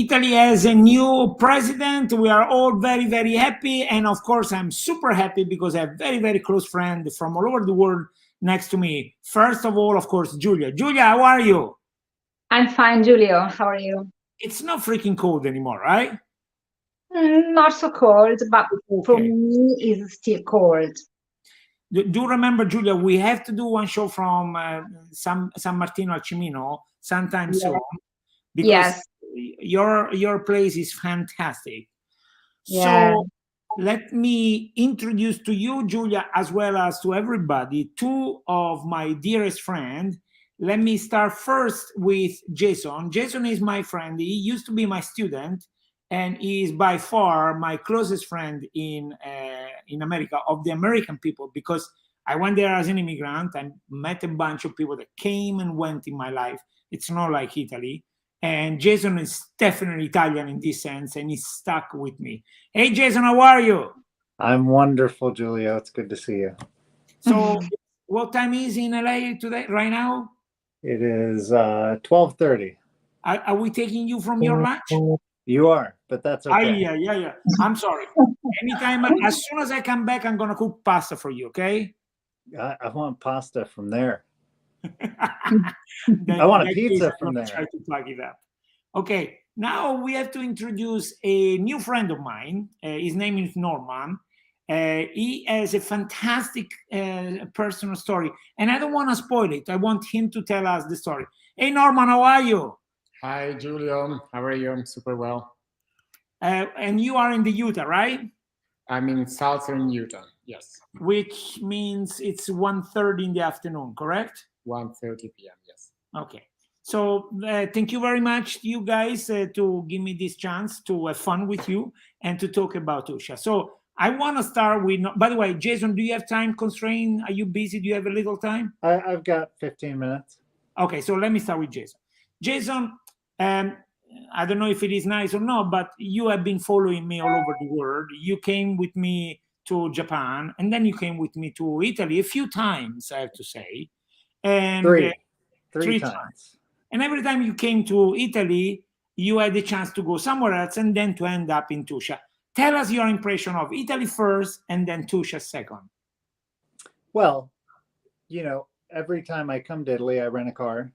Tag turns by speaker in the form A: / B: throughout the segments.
A: Italy has a new president. We are all very, very happy. And of course, I'm super happy because I have very, very close friends from all over the world next to me. First of all, of course, Julia. Julia, how are you?
B: I'm fine, Giulio. How are you?
A: It's not freaking cold anymore, right?
B: Not so cold, but for
A: Okay.
B: me, it's still cold.
A: Do remember, Julia, we have to do one show from San Martino al Cimino sometime soon because
B: Yes.
A: your place is fantastic.
B: Yeah.
A: So let me introduce to you, Julia, as well as to everybody, two of my dearest friends. Let me start first with Jason. Jason is my friend. He used to be my student, and he is by far my closest friend in America, of the American people, because I went there as an immigrant. I met a bunch of people that came and went in my life. It's not like Italy. And Jason is definitely Italian in this sense, and he's stuck with me. Hey, Jason, how are you?
C: I'm wonderful, Giulio. It's good to see you.
A: So, what time is in LA today, right now?
C: It is 12:30.
A: Are we taking you from your lunch?
C: You are, but that's okay.
A: Yeah. I'm sorry. Anytime, as soon as I come back, I'm gonna cook pasta for you. Okay?
C: I want pasta from there.
A: I
C: want a pizza from there.
A: Try to plug it up. Okay. Now we have to introduce a new friend of mine. His name is Norman. He has a fantastic personal story, and I don't want to spoil it. I want him to tell us the story. Hey, Norman, how are you?
D: Hi, Giulio. How are you? I'm super well.
A: And you are in the Utah, right?
D: I'm in southern Utah, yes.
A: Which means it's 1:30 in the afternoon, correct?
D: 1:30 p.m., yes.
A: Okay. So thank you very much, you guys, to give me this chance to have fun with you and to talk about Tuscia. So I want to start with, by the way, Jason, do you have time constraint? Are you busy? Do you have a little time?
C: I've got 15 minutes.
A: Okay, so let me start with Jason. Jason, I don't know if it is nice or not, but you have been following me all over the world. You came with me to Japan, and then you came with me to Italy a few times, I have to say. And
C: three times.
A: And every time you came to Italy, you had the chance to go somewhere else and then to end up in Tuscia. Tell us your impression of Italy first and then Tuscia second.
C: Well, every time I come to Italy, I rent a car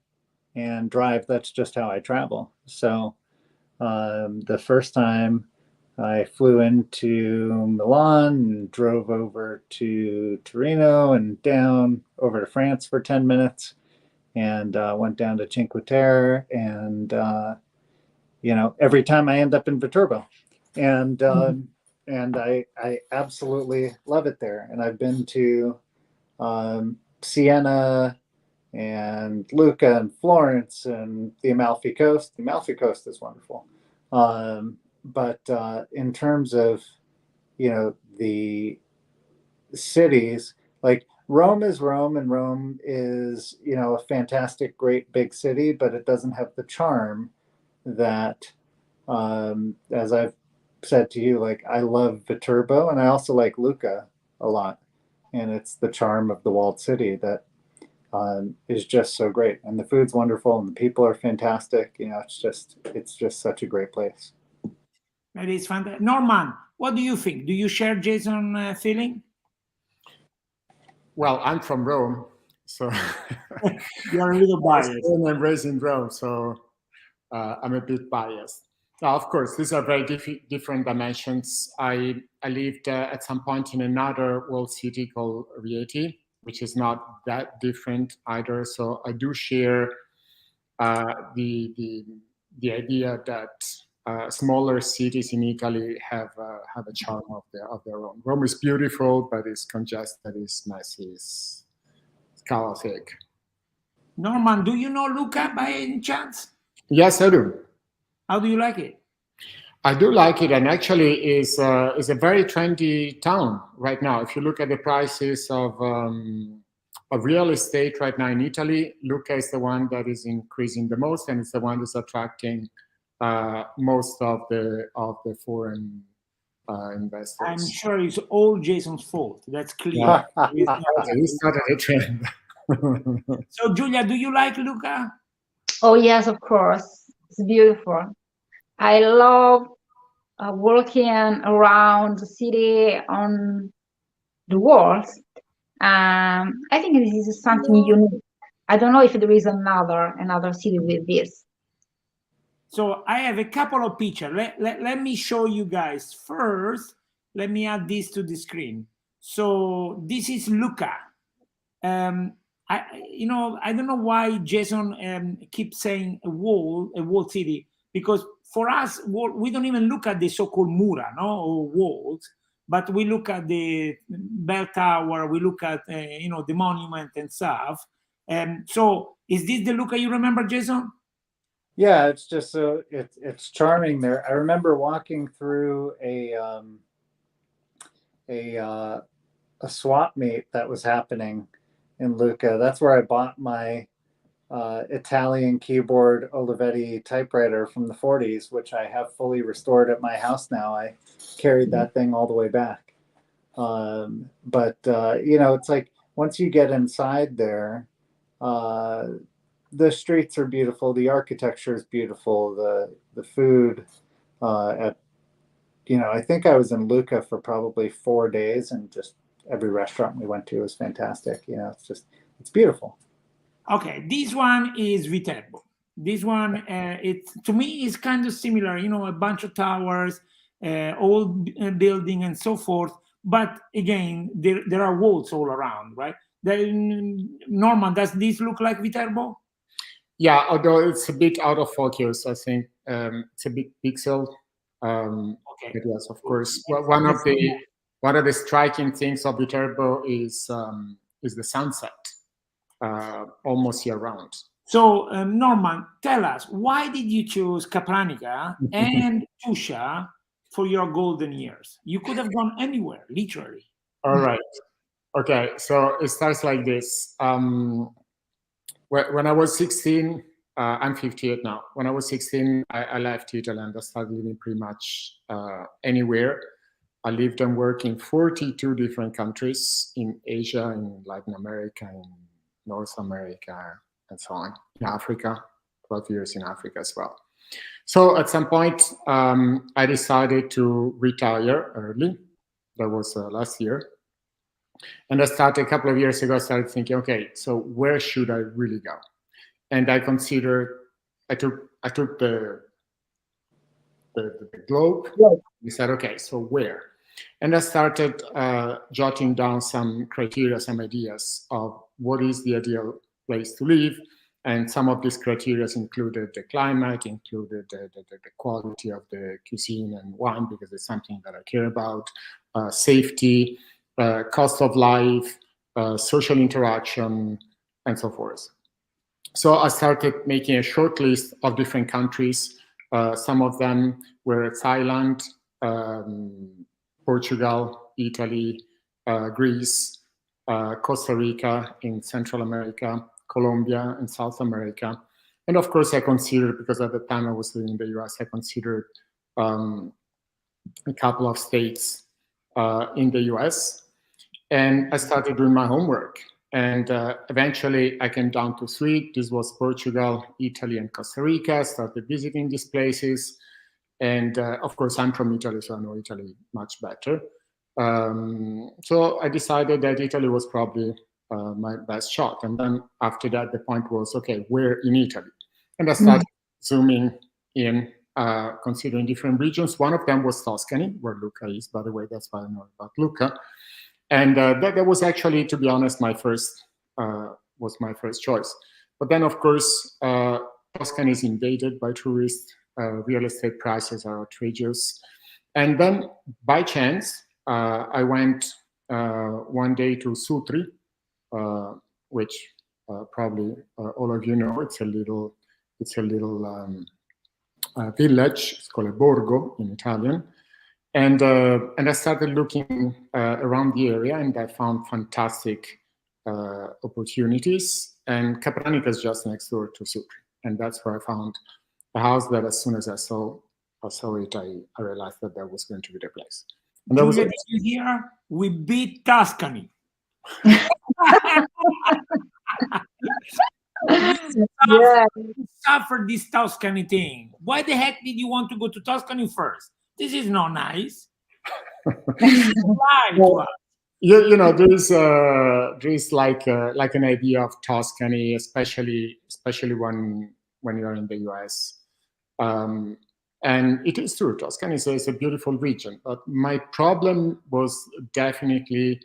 C: and drive. That's just how I travel. So the first time I flew into Milan and drove over to Torino and down over to France for 10 minutes. And went down to Cinque Terre, and every time I end up in Viterbo, and I absolutely love it there. And I've been to Siena and Lucca and Florence and the Amalfi Coast. The Amalfi Coast is wonderful, but in terms of the cities, like Rome is Rome, and Rome is, a fantastic, great big city, but it doesn't have the charm that, as I've said to you, like I love Viterbo, and I also like Lucca a lot. And it's the charm of the walled city that is just so great. And the food's wonderful, and the people are fantastic. It's just such a great place.
A: That is fantastic. Norman, what do you think? Do you share Jason's feeling?
D: Well, I'm from Rome, so
A: you're a little biased.
D: I'm raised in Rome, so I'm a bit biased. Now, of course, these are very different dimensions. I lived at some point in another world city called Rieti, which is not that different either. So I do share the idea that smaller cities in Italy have a charm of their own. Rome is beautiful, but it's congested, it's messy, it's chaotic.
A: Norman, do you know Lucca by any chance?
D: Yes, I do.
A: How do you like it?
D: I do like it, and actually is a very trendy town right now. If you look at the prices of real estate right now in Italy, Lucca is the one that is increasing the most, and it's the one that's attracting most of the foreign investors.
A: I'm sure it's all Jason's fault. That's clear.
D: He started a trend.
A: So, Julia, do you like Lucca?
B: Oh yes, of course. It's beautiful. I love walking around the city on the walls. I think this is something unique. I don't know if there is another city with this.
A: So I have a couple of pictures. Let me show you guys. First, let me add this to the screen. So this is Lucca. I don't know why Jason keeps saying a walled city, because for us, we don't even look at the so-called mura, no, or walls, but we look at the bell tower, we look at the monument and stuff. So is this the Lucca you remember, Jason?
C: Yeah, it's just so it's charming there. I remember walking through a swap meet that was happening in Lucca. That's where I bought my Italian keyboard Olivetti typewriter from the 40s, which I have fully restored at my house now. I carried that thing all the way back. But it's like once you get inside there, the streets are beautiful, the architecture is beautiful, the food I think I was in Lucca for probably 4 days, and just every restaurant we went to was fantastic. It's beautiful.
A: Okay, this one is Viterbo. This one, to me, is kind of similar. A bunch of towers, old building, and so forth. But again, there are walls all around, right? Norman, does this look like Viterbo?
D: Yeah, although it's a bit out of focus. I think it's a bit pixel. Okay. But yes, of course. Well, one of the striking things of Viterbo is the sunset, almost year round.
A: So Norman, tell us, why did you choose Capranica and Tuscia for your golden years? You could have gone anywhere, literally.
D: All right. Okay, so it starts like this. When I was 16, I'm 58 now. When I was 16, I left Italy and I started living pretty much anywhere. I lived and worked in 42 different countries in Asia, in Latin America, in North America, and so on. In Africa, 12 years in Africa as well. So at some point, I decided to retire early. That was last year. And I started a couple of years ago, I started thinking, okay, so where should I really go? And I took the globe. We said, okay, so where? And I started jotting down some criteria, some ideas of what is the ideal place to live. And some of these criteria included the climate, included the quality of the cuisine and wine, because it's something that I care about, safety, cost of life, social interaction, and so forth. So I started making a short list of different countries. Some of them were Thailand, Portugal, Italy, Greece, Costa Rica in Central America, Colombia in South America. And of course, I considered, because at the time I was living in the US, I considered a couple of states in the US. And I started doing my homework. And eventually I came down to 3. This was Portugal, Italy, and Costa Rica. I started visiting these places. And of course, I'm from Italy, so I know Italy much better. So I decided that Italy was probably my best shot. And then after that, the point was, okay, where in Italy? And I started zooming in, considering different regions. One of them was Tuscany, where Lucca is, by the way. That's why I know about Lucca. And that was actually, to be honest, my first choice. But then, of course, Tuscany is invaded by tourists. Real estate prices are outrageous. And then, by chance, I went one day to Sutri, which probably all of you know. It's a little village. It's called a borgo in Italian. And I started looking around the area, and I found fantastic opportunities. And Capranica is just next door to Sutri, and that's where I found a house that, as soon as I saw it, I realized that was going to be the place. And that
A: Julia, did you hear? We beat Tuscany.
B: Yeah.
A: suffer this Tuscany thing. Why the heck did you want to go to Tuscany first? This is not nice. Lie to us.
D: There is like an idea of Tuscany, especially when you're in the US. And it is true, Tuscany is a beautiful region. But my problem was definitely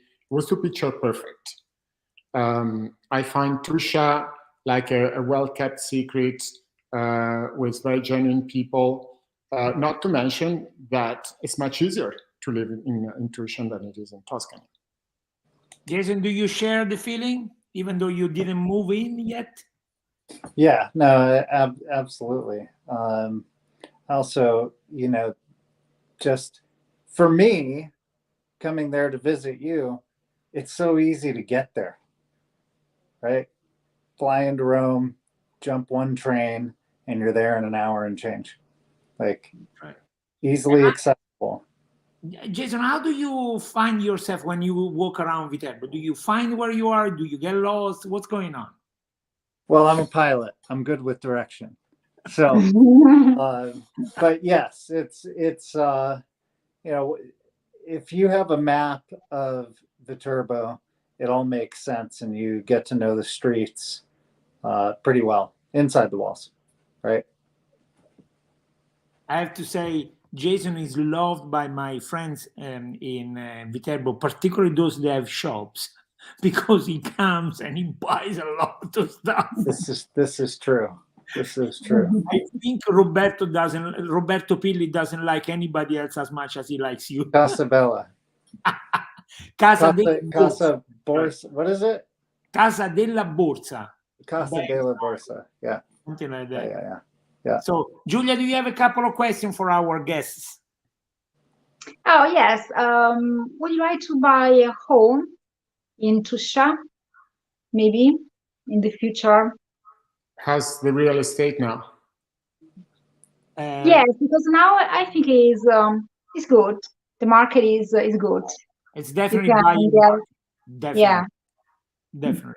D: to picture perfect. I find Tuscia like a well-kept secret with very genuine people. Not to mention that it's much easier to live in Tuscia than it is in Tuscany.
A: Jason, do you share the feeling, even though you didn't move in yet?
C: Yeah, no, absolutely. Also, just for me, coming there to visit you, it's so easy to get there, right? Fly into Rome, jump one train, and you're there in an hour and change. Like,
A: Right.
C: easily accessible.
A: Jason, how do you find yourself when you walk around Viterbo? Do you find where you are? Do you get lost? What's going on?
C: Well, I'm a pilot. I'm good with direction. So, but yes, it's if you have a map of Viterbo, it all makes sense, and you get to know the streets pretty well inside the walls, right?
A: I have to say, Jason is loved by my friends in Viterbo, particularly those that have shops, because he comes and he buys a lot of stuff.
C: This is true. This is true.
A: I think Roberto Pilli doesn't like anybody else as much as he likes you.
C: Casa Bella.
A: Casa
C: Borsa. What is it?
A: Casa della Borsa.
C: Casa della Borsa. Yeah.
A: Something like that.
C: Yeah.
A: So, Giulia, do you have a couple of questions for our guests?
B: Oh, yes. Would you like to buy a home in Tuscia, maybe in the future?
D: How's the real estate now?
B: Yes, because now I think it's good. The market is good.
A: It's definitely
B: You can
A: buying.
B: get-
A: Definitely.
B: Yeah.
A: Definitely.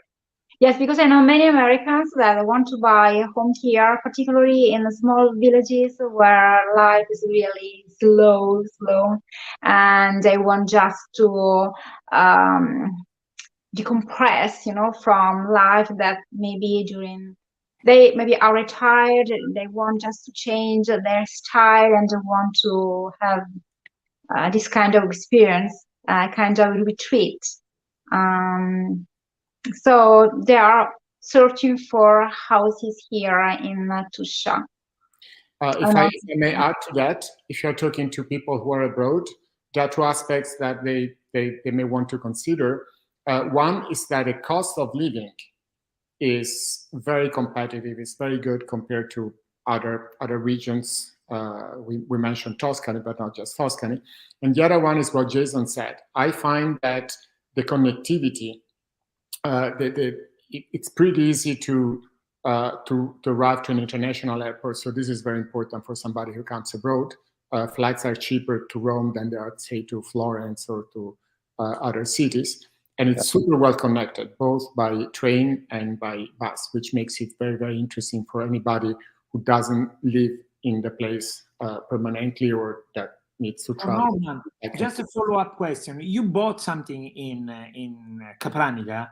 B: Yes, because I know many Americans that want to buy a home here, particularly in the small villages where life is really slow, and they want just to decompress, from life that maybe they maybe are retired, they want just to change their style and want to have this kind of experience, kind of retreat. So they are searching for houses here in Tuscia.
D: If I may add to that, if you're talking to people who are abroad, there are two aspects that they may want to consider. One is that the cost of living is very competitive. It's very good compared to other regions. We mentioned Tuscany, but not just Tuscany. And the other one is what Jason said. I find that the connectivity, it's pretty easy to arrive to an international airport. So this is very important for somebody who comes abroad. Flights are cheaper to Rome than they are, say, to Florence or to other cities. And it's super well connected, both by train and by bus, which makes it very, very interesting for anybody who doesn't live in the place permanently or that needs to travel.
A: Just a follow-up question. You bought something in Capranica.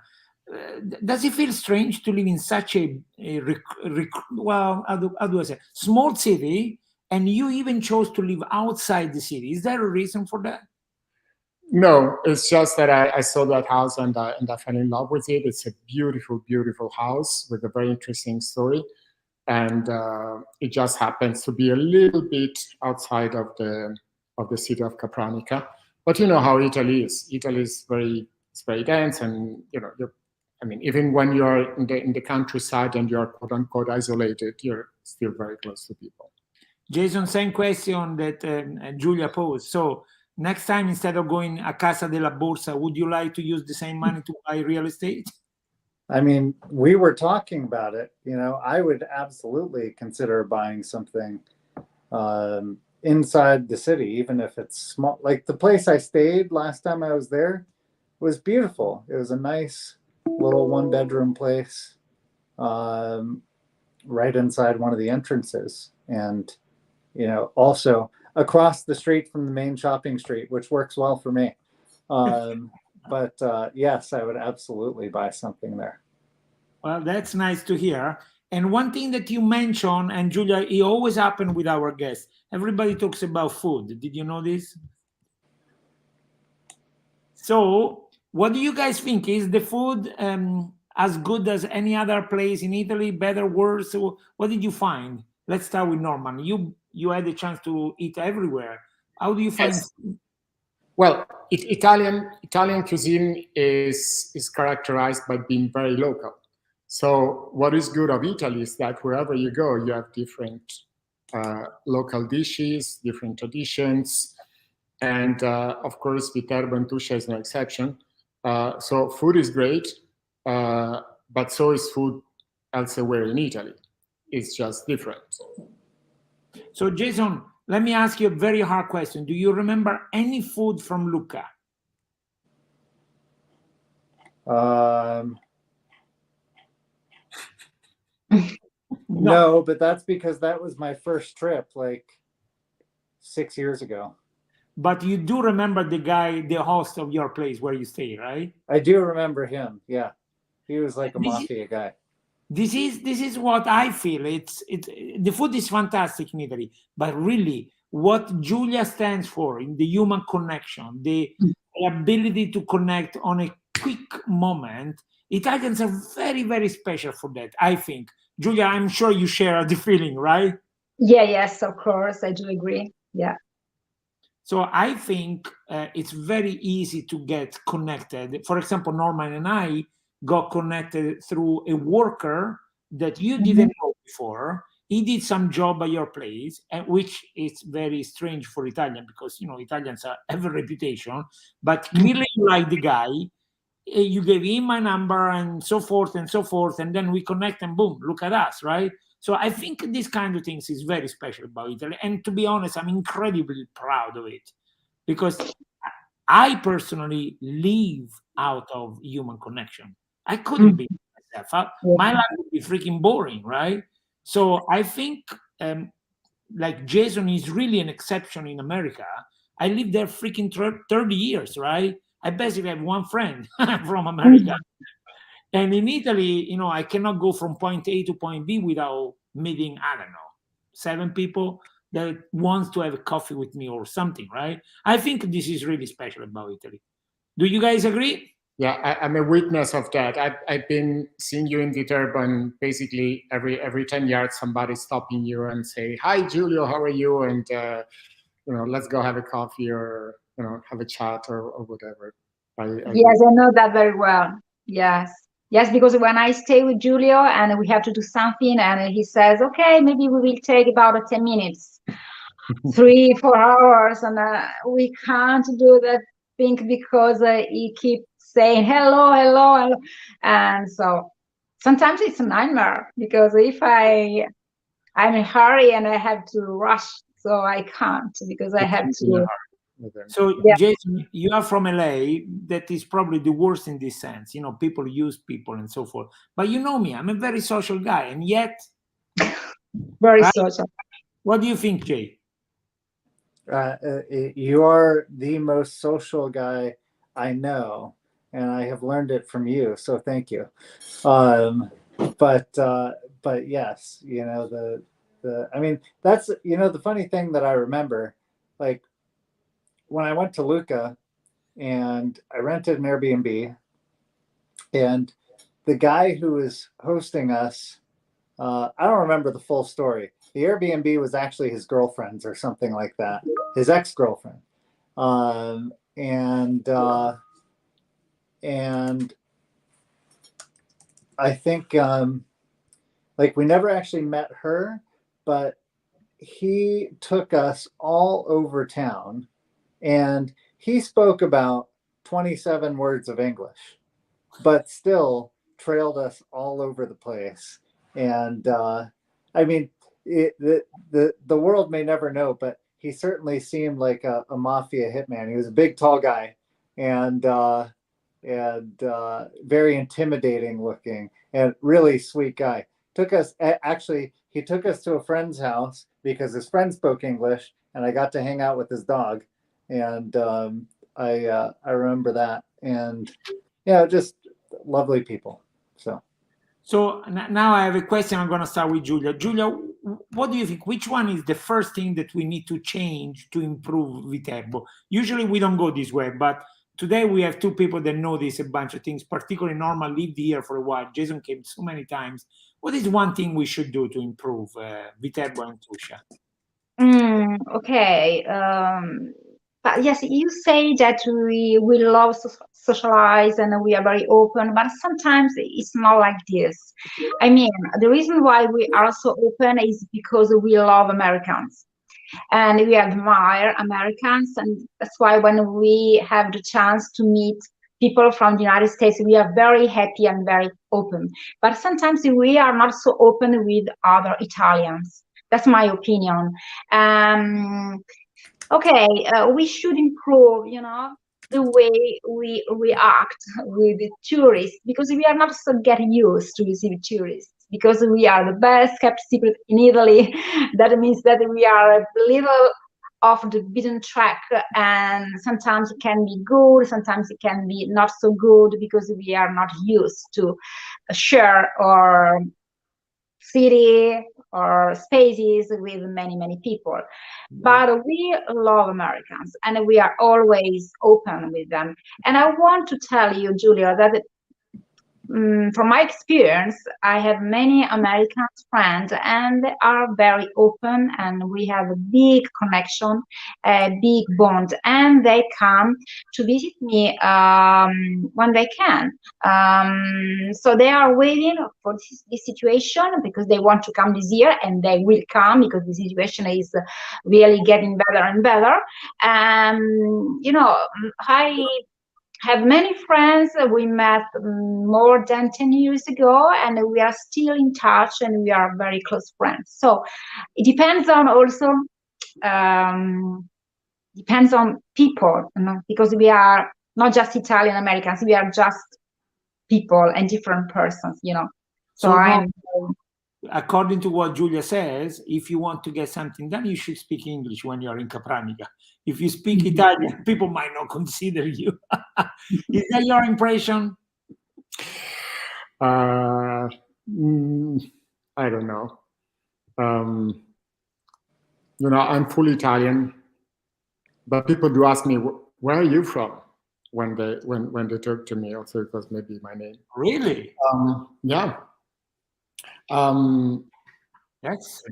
A: Does it feel strange to live in such a how do I say, small city, and you even chose to live outside the city? Is there a reason for that?
D: No, it's just that I saw that house and I fell in love with it. It's a beautiful, beautiful house with a very interesting story. And it just happens to be a little bit outside of the city of Capranica. But you know how Italy is. Italy is very dense, and even when you're in the countryside and you're quote unquote isolated, you're still very close to people.
A: Jason, same question that Giulia posed. So next time, instead of going a Casa della Borsa, would you like to use the same money to buy real estate?
C: I mean, we were talking about it. I would absolutely consider buying something inside the city, even if it's small. Like the place I stayed last time I was there was beautiful. It was a nice little one-bedroom place. right inside one of the entrances, and also across the street from the main shopping street, which works well for me. But yes, I would absolutely buy something there.
A: Well, that's nice to hear. And one thing that you mentioned, and Julia, it always happens with our guests. Everybody talks about food. Did you know this? So, what do you guys think? Is the food as good as any other place in Italy? Better, worse? So what did you find? Let's start with Norman. You had a chance to eat everywhere. How do you find?
D: Yes. Well, Italian cuisine is characterized by being very local. So what is good of Italy is that wherever you go, you have different local dishes, different traditions, and of course, Italy-Tuscia is no exception. So food is great, but so is food elsewhere in Italy. It's just different.
A: So, Jason, let me ask you a very hard question. Do you remember any food from Lucca?
C: No, but that's because that was my first trip like 6 years ago.
A: But you do remember the guy, the host of your place where you stay, right?
C: I do remember him. Yeah, he was like a mafia guy.
A: This is what I feel. It's the food is fantastic in Italy, but really, what Julia stands for in the human connection, the ability to connect on a quick moment. Italians are very, very special for that. I think, Julia, I'm sure you share the feeling, right?
B: Yeah, yes, of course, I do agree. Yeah.
A: So I think it's very easy to get connected. For example, Norman and I got connected through a worker that you didn't know before. He did some job at your place, which is very strange for Italian because Italians have a reputation. But clearly, you like the guy. You gave him my number and so forth, and then we connect and boom, look at us, right? So I think this kind of things is very special about Italy. And to be honest, I'm incredibly proud of it because I personally live out of human connection. I couldn't be myself. My life would be freaking boring, right? So I think like Jason is really an exception in America. I lived there freaking 30 years, right? I basically have one friend from America. And in Italy, I cannot go from point A to point B without meeting, I don't know, 7 people that wants to have a coffee with me or something, right? I think this is really special about Italy. Do you guys agree?
D: Yeah, I'm a witness of that. I've been seeing you in Viterbo, basically every 10 yards, somebody stopping you and say, "Hi, Giulio, how are you?" And let's go have a coffee or have a chat or whatever.
B: Yes, I know that very well. Yes. Yes, because when I stay with Giulio and we have to do something and he says, okay, maybe we will take about 10 minutes, 3-4 hours, and we can't do that thing because he keeps saying hello, hello, hello. And so sometimes it's a nightmare because if I'm in a hurry and I have to rush, so I can't because I have to.
A: So, Jason, you are from LA. That is probably the worst in this sense. People use people and so forth. But you know me, I'm a very social guy, and yet
B: very social.
A: What do you think, Jay?
C: You are the most social guy I know, and I have learned it from you. So thank you. But yes, I mean, that's the funny thing that I remember, like when I went to Lucca and I rented an Airbnb, and the guy who was hosting us, I don't remember the full story. The Airbnb was actually his girlfriend's or something like that, his ex-girlfriend. And I think like we never actually met her, but he took us all over town. And he spoke about 27 words of English, but still trailed us all over the place. And I mean, the world may never know, but he certainly seemed like a mafia hitman. He was a big, tall guy, and and very intimidating looking, and really sweet guy. Actually, he took us to a friend's house because his friend spoke English, and I got to hang out with his dog, and I remember that, and just lovely people.
A: So now I have a question. I'm going to start with Julia. Julia, what do you think? Which one is the first thing that we need to change to improve Viterbo? Usually we don't go this way, but today we have two people that notice a bunch of things. Particularly Norma lived here for a while. Jason came so many times. What is one thing we should do to improve Viterbo and Tuscia?
B: Okay. But yes, you say that we love socialize and we are very open, but sometimes it's not like this. I mean, the reason why we are so open is because we love Americans and we admire Americans, and that's why when we have the chance to meet people from the United States, we are very happy and very open. But sometimes we are not so open with other Italians. That's my opinion. Okay, we should improve, the way we react with the tourists, because we are not so getting used to receive tourists, because we are the best kept secret in Italy. That means that we are a little off the beaten track, and sometimes it can be good, sometimes it can be not so good, because we are not used to share our city or spaces with many people. But we love Americans and we are always open with them. And I want to tell you, Julia, that from my experience, I have many American friends and they are very open, and we have a big connection, a big bond, and they come to visit me when they can. So they are waiting for this situation because they want to come this year, and they will come because the situation is really getting better and better. I have many friends we met more than 10 years ago, and we are still in touch, and we are very close friends. So it depends on also depends on people, because we are not just Italian Americans, we are just people and different persons, So
A: according to what Julia says, if you want to get something done, you should speak English when you're in Capranica. If you speak Italian, people might not consider you. Is that your impression?
D: I don't know. I'm full Italian, but people do ask me, "Where are you from?" when they talk to me. Also, because maybe my name.
A: Really?
D: Yeah.
A: Yes.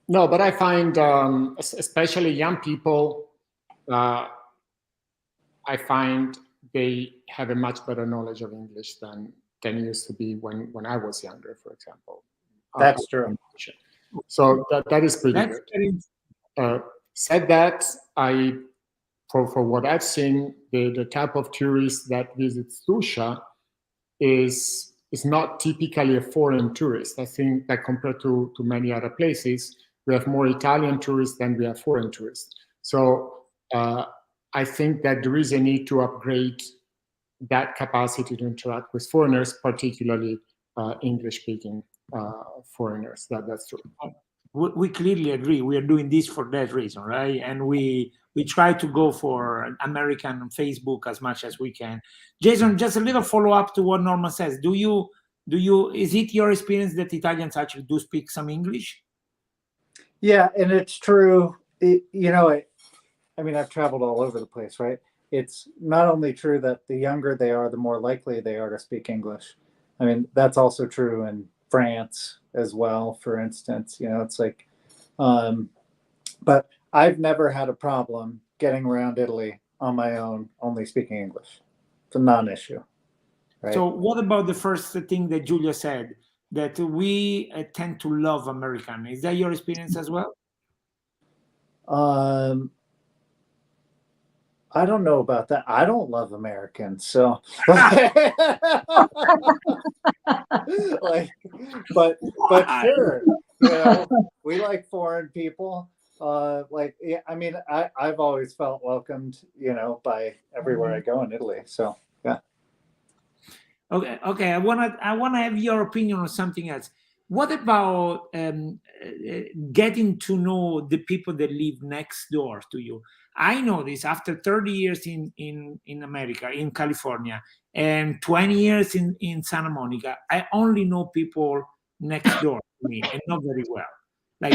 D: No, but I find, especially young people, I find they have a much better knowledge of English than used to be when I was younger, for example.
C: That's true.
D: So that is pretty good. Said that, for what I've seen, the type of tourist that visits Tuscia is not typically a foreign tourist. I think that compared to many other places, we have more Italian tourists than we have foreign tourists. So I think that there is a need to upgrade that capacity to interact with foreigners, particularly English-speaking foreigners. That's true.
A: We clearly agree. We are doing this for that reason, right? And we try to go for American Facebook as much as we can. Jason, just a little follow-up to what Norma says. Is it your experience that Italians actually do speak some English?
C: Yeah, and it's true. I've traveled all over the place, right? It's not only true that the younger they are, the more likely they are to speak English. I mean, that's also true in France as well, for instance. It's like, but I've never had a problem getting around Italy on my own, only speaking English. It's a non-issue. Right?
A: So what about the first thing that Julia said, that we tend to love American? Is that your experience as well?
C: I don't know about that. I don't love Americans, so but sure, we like foreign people. I've always felt welcomed, by everywhere I go in Italy. So Yeah.
A: Okay. I wanna have your opinion on something else. What about getting to know the people that live next door to you? I know this after 30 years in America, in California, and 20 years in Santa Monica. I only know people next door to me, and not very well. Like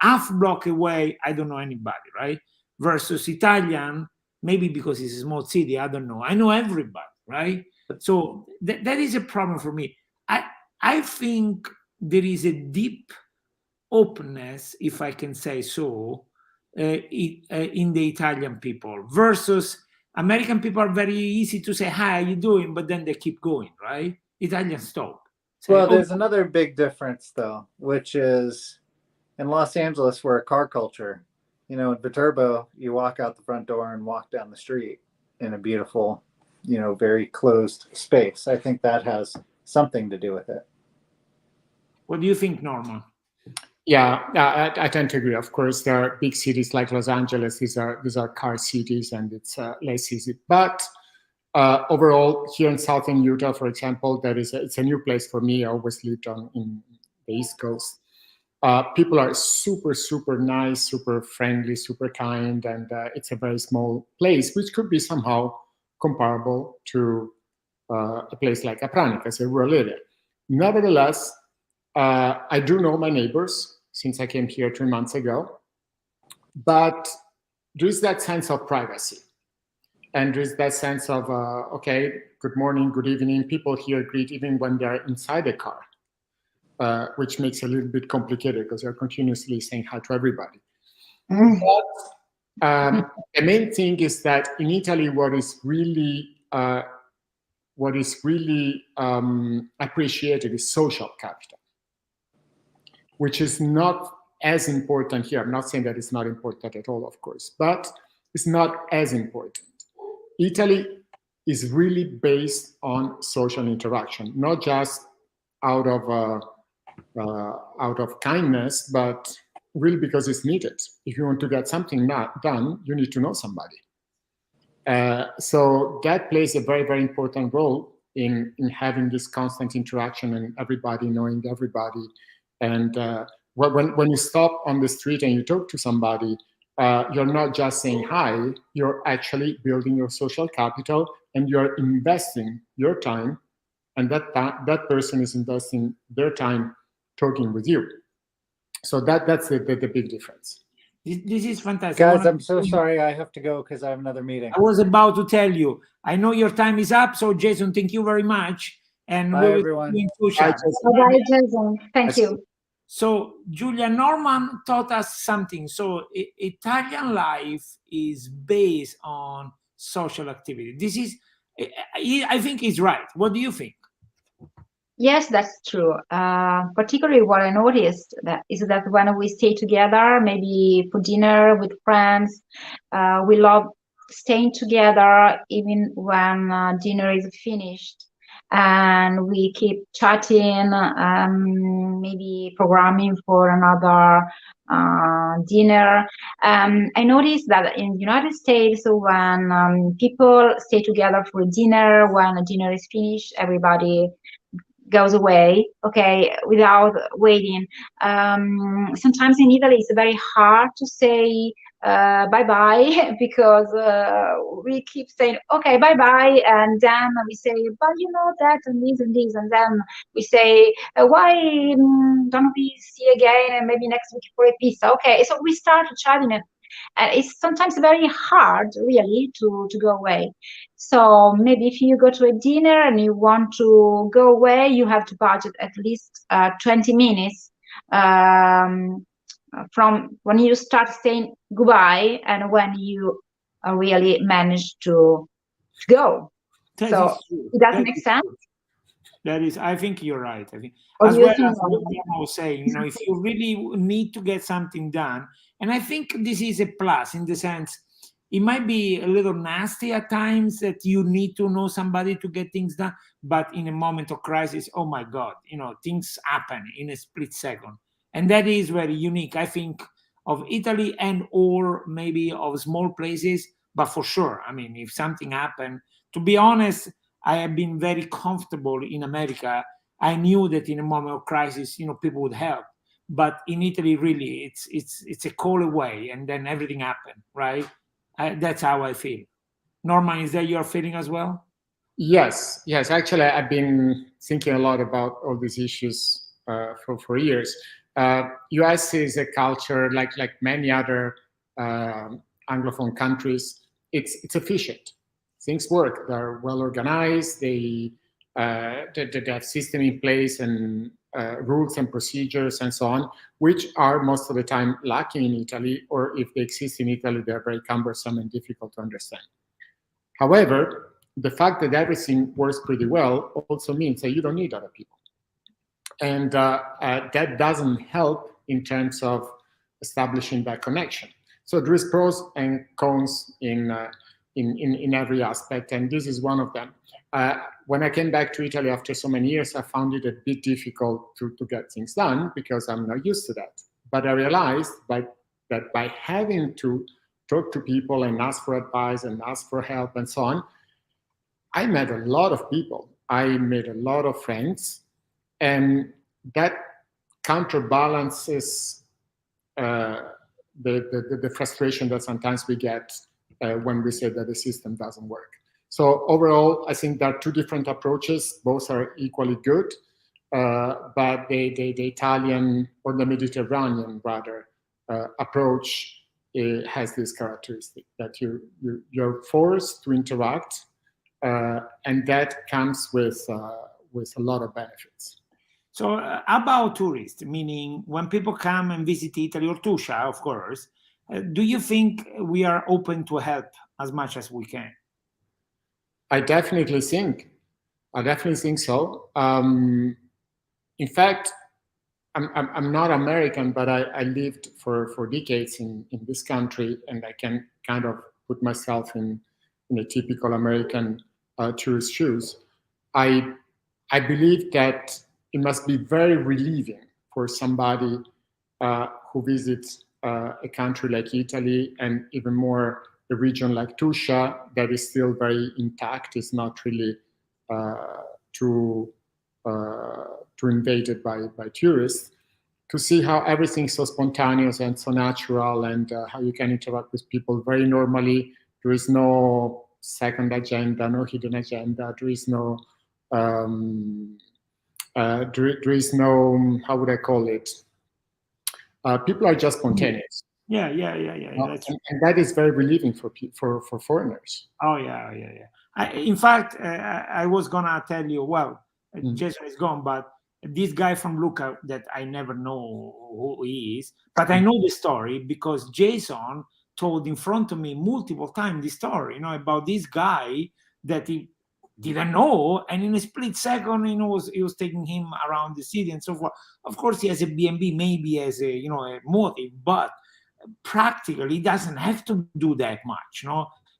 A: half block away, I don't know anybody, right? Versus Italian, maybe because it's a small city, I don't know. I know everybody, right? So that is a problem for me. I think there is a deep openness, if I can say so, in the Italian people versus American people are very easy to say, hi, how you doing? But then they keep going, right? Italians stop. Say,
C: Well, there's another big difference, though, which is in Los Angeles, we're a car culture. In Viterbo, you walk out the front door and walk down the street in a beautiful, very closed space. I think that has something to do with it.
A: What do you think, Norman?
D: Yeah, I tend to agree. Of course, there are big cities like Los Angeles. These are car cities, and it's less easy. But overall, here in southern Utah, for example, it's a new place for me. I always lived in the East Coast. People are super, super nice, super friendly, super kind, and it's a very small place, which could be somehow comparable to a place like Apranica, as a rural area. Nevertheless, I do know my neighbors since I came here 3 months ago, but there is that sense of privacy. And there is that sense of, okay, good morning, good evening. People here greet even when they're inside the car, which makes it a little bit complicated because they're continuously saying hi to everybody. But the main thing is that in Italy, what is really appreciated is social capital, which is not as important here. I'm not saying that it's not important at all, of course, but it's not as important. Italy is really based on social interaction, not just out of kindness, but really because it's needed. If you want to get something not done, you need to know somebody. So that plays a very, very important role in having this constant interaction and everybody knowing everybody. And when you stop on the street and you talk to somebody, you're not just saying hi, you're actually building your social capital, and you're investing your time, and that person is investing their time talking with you. So that's the big difference.
A: This is fantastic.
C: Guys, I'm so sorry I have to go because I have another meeting.
A: I was about to tell you. I know your time is up, so Jason, thank you very much. And
C: bye, everyone.
B: Bye, Jason. Thank you.
A: So, Julia, Norman taught us something. So, Italian life is based on social activity. This is, I think, is right. What do you think?
B: Yes, that's true. Particularly what I noticed is that when we stay together, maybe for dinner with friends, we love staying together even when dinner is finished. And we keep chatting, maybe programming for another dinner. I noticed that in the United States, when people stay together for dinner, when dinner is finished, everybody goes away, okay, without waiting. Sometimes in Italy, it's very hard to say bye-bye because we keep saying, okay, bye-bye, and then we say, but you know that and this, and then we say, why don't we see again, and maybe next week for a pizza, okay? So we start chatting, and it's sometimes very hard, really, to go away. So maybe if you go to a dinner and you want to go away, you have to budget at least 20 minutes from when you start saying goodbye and when you really manage to go. So it doesn't make sense.
A: That is, I think you're right. I think,
B: as well as
A: I was saying, if you really need to get something done, and I think this is a plus in the sense, it might be a little nasty at times that you need to know somebody to get things done, but in a moment of crisis, oh my God, things happen in a split second. And that is very unique, I think, of Italy and or maybe of small places, but for sure, I mean, if something happened, To be honest, I have been very comfortable in America. I knew that in a moment of crisis, people would help. But in Italy, really, it's a call away, and then everything happened, right? That's how I feel. Norman, is that your feeling as well?
D: Yes. Actually, I've been thinking a lot about all these issues for years. US is a culture like many other Anglophone countries. It's efficient. Things work. They're well organized. They have system in place and rules and procedures and so on, which are most of the time lacking in Italy, or if they exist in Italy, they're very cumbersome and difficult to understand. However, the fact that everything works pretty well also means that you don't need other people. And that doesn't help in terms of establishing that connection. So there is pros and cons in every aspect, and this is one of them. When I came back to Italy after so many years, I found it a bit difficult to get things done because I'm not used to that. But I realized that by having to talk to people and ask for advice and ask for help and so on, I met a lot of people. I made a lot of friends, and that counterbalances the frustration that sometimes we get when we say that the system doesn't work. So overall, I think there are two different approaches. Both are equally good, but the Italian, or the Mediterranean rather, approach has this characteristic that you're forced to interact, and that comes with a lot of benefits.
A: So about tourists, meaning when people come and visit Italy or Tuscia, of course, do you think we are open to help as much as we can?
D: I definitely think so. In fact, I'm not American, but I lived for decades in this country, and I can kind of put myself in a typical American tourist shoes. I believe that it must be very relieving for somebody who visits a country like Italy, and even more a region like Tuscia that is still very intact, is not really too invaded by tourists, to see how everything's so spontaneous and so natural, and how you can interact with people very normally. There is no second agenda, no hidden agenda. There is no there is no, how would I call it? People are just spontaneous.
A: Yeah.
D: And that is very relieving for foreigners.
A: Oh yeah. In fact, I was gonna tell you. Well, Jason is gone, but this guy from Lucca that I never know who he is, but I know the story because Jason told in front of me multiple times the story, about this guy that he didn't know, and in a split second, he was taking him around the city and so forth. Of course, he has a B&B, maybe as a a motive, but practically he doesn't have to do that much.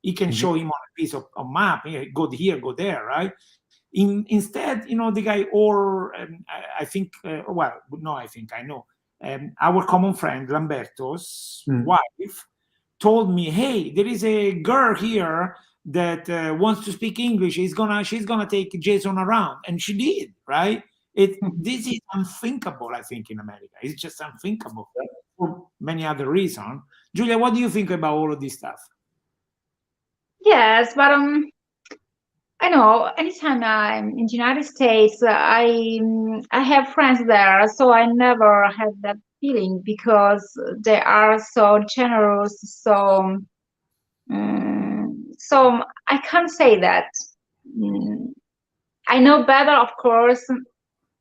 A: He can show him on a piece of map, go here, go there, right? Instead, the guy, or I think, I know, our common friend Lamberto's wife told me, hey, there is a girl here that wants to speak English. She's gonna take Jason around, and she did, right? This is unthinkable, I think, in America. It's just unthinkable for many other reasons. Julia, what do you think about all of this stuff?
B: Yes, but I know anytime I'm in the United States, I have friends there, so I never had that feeling because they are so generous, so I can't say that. I know better, of course,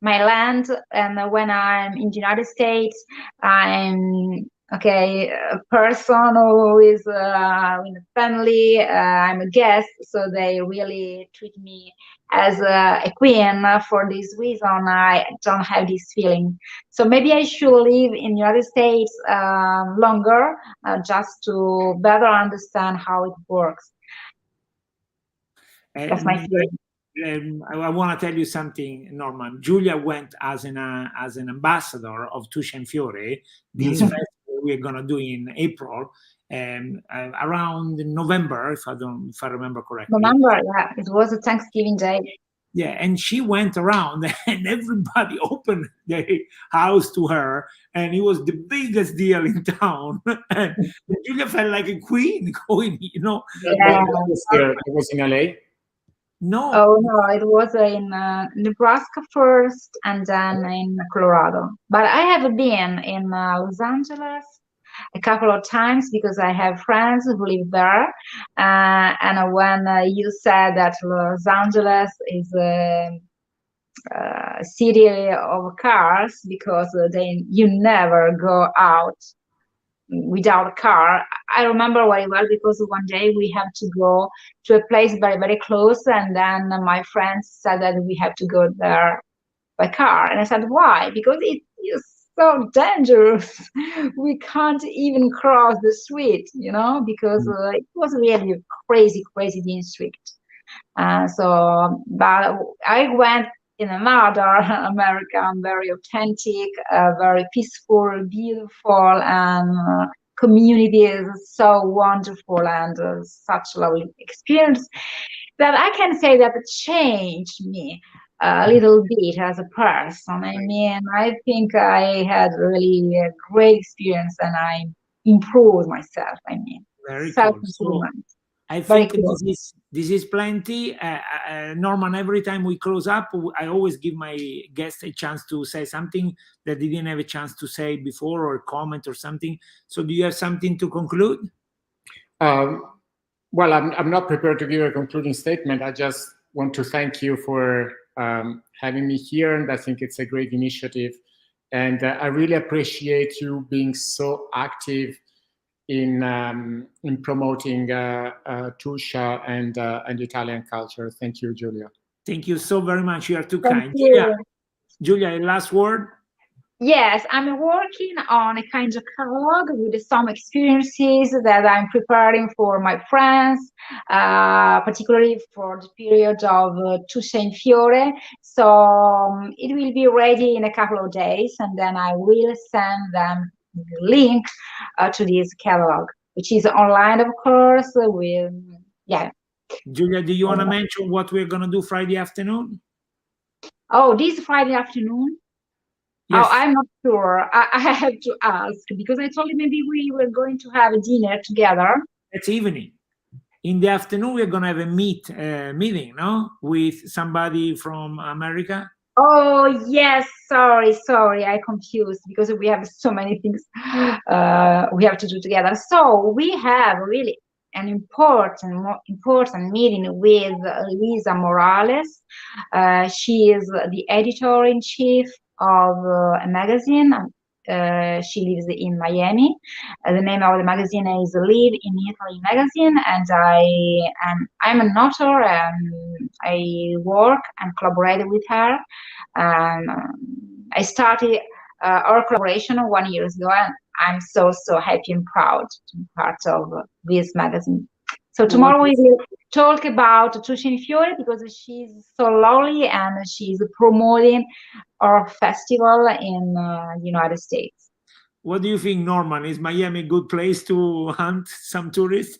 B: my land, and when I'm in the United States, I'm a person who is in a family. I'm a guest, so they really treat me as a queen. For this reason, I don't have this feeling. So maybe I should live in the United States longer, just to better understand how it works. That's my feeling.
A: I want to tell you something, Norman. Julia went as an ambassador of Tuscia and Fiore, this festival we're gonna do in April, around November, if I remember correctly.
B: Remember, yeah, it was a Thanksgiving Day.
A: Yeah, and she went around and everybody opened their house to her, and it was the biggest deal in town. And Julia felt like a queen going,
B: Yeah.
D: It was in LA.
A: No.
B: Oh no, it was in Nebraska first, and then in Colorado. But I have been in Los Angeles a couple of times because I have friends who live there. And when you said that Los Angeles is a city of cars because you never go out without a car, I remember very well because one day we have to go to a place very, very close, and then my friends said that we have to go there by car. And I said, why? Because it is so dangerous. We can't even cross the street, because it was really crazy district. But I went in another America, very authentic, very peaceful, beautiful, and community is so wonderful, and such lovely experience that I can say that it changed me a little bit as a person. I mean, I think I had really a great experience, and I improved myself. I mean,
A: very
B: self-improvement.
A: I think this is plenty. Norman, every time we close up, I always give my guests a chance to say something that they didn't have a chance to say before, or comment or something. So do you have something to conclude?
D: Well, I'm not prepared to give a concluding statement. I just want to thank you for having me here, and I think it's a great initiative. And I really appreciate you being so active in promoting Tuscia and Italian culture. Thank you, Julia.
A: Thank you so very much. You are too
B: Thank
A: kind.
B: you.
A: Julia, last word?
B: Yes, I'm working on a kind of catalog with some experiences that I'm preparing for my friends, particularly for the period of Tuscia in Fiore. So it will be ready in a couple of days, and then I will send them the link to this catalog, which is online, of course.
A: Julia, do you want to mention what we're going to do Friday afternoon?
B: Oh, this Friday afternoon?
A: Yes.
B: Oh, I'm not sure. I have to ask, because I told you maybe we were going to have a dinner together.
A: It's evening. In the afternoon, we're going to have a meeting, no? With somebody from America.
B: Oh, yes. Sorry. I confused because we have so many things we have to do together. So we have really an important meeting with Lisa Morales. She is the editor-in-chief of a magazine. She lives in Miami. The name of the magazine is Live in Italy magazine, and I'm an author, and I work and collaborate with her. I started our collaboration 1 year ago, and I'm so happy and proud to be part of this magazine. So tomorrow we will talk about Tuscia in Fiore because she's so lovely, and she's promoting our festival in United States.
A: What do you think, Norman? Is Miami a good place to hunt some tourists?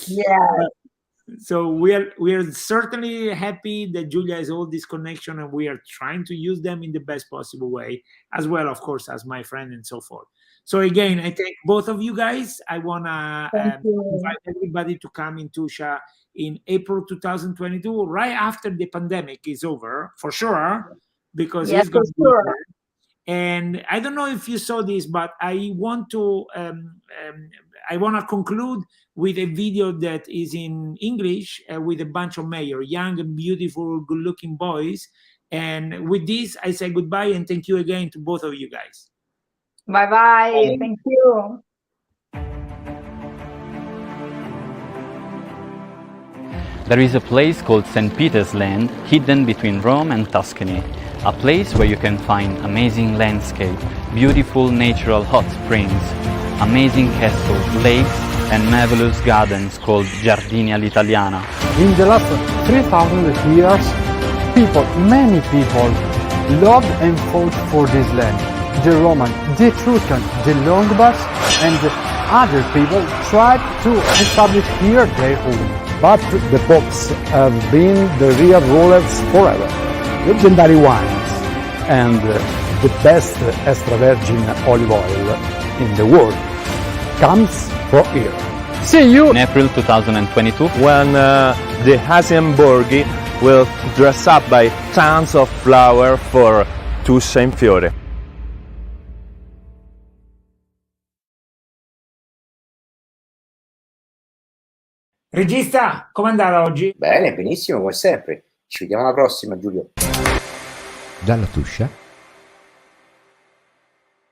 B: Yeah.
A: So we are certainly happy that Julia has all this connection, and we are trying to use them in the best possible way, as well, of course, as my friend and so forth. So again, I thank both of you guys. I want to invite everybody to come in Tuscia in April 2022, right after the pandemic is over, for sure, because it's going to be over. And I don't know if you saw this, but I want to conclude with a video that is in English with a bunch of mayors, young and beautiful, good-looking boys. And with this, I say goodbye and thank you again to both of you guys.
B: Bye-bye. Thank you.
E: There is a place called St. Peter's Land, hidden between Rome and Tuscany. A place where you can find amazing landscape, beautiful natural hot springs, amazing castles, lakes, and marvelous gardens called Giardini all'Italiana.
F: In the last 3,000 years, many people loved and fought for this land. The Roman, the Etruscan, the Longobards, and other people tried to establish here their home.
G: But the popes have been the real rulers forever. Legendary wines and the best extra virgin olive oil in the world comes from here.
F: See you
E: In April 2022,
H: when the Hasienborghi will dress up by tons of flower for Tuscia in Fiore.
A: Regista, com'è andata oggi?
I: Bene, benissimo, come sempre. Ci vediamo alla prossima, Giulio.
J: Dalla Tuscia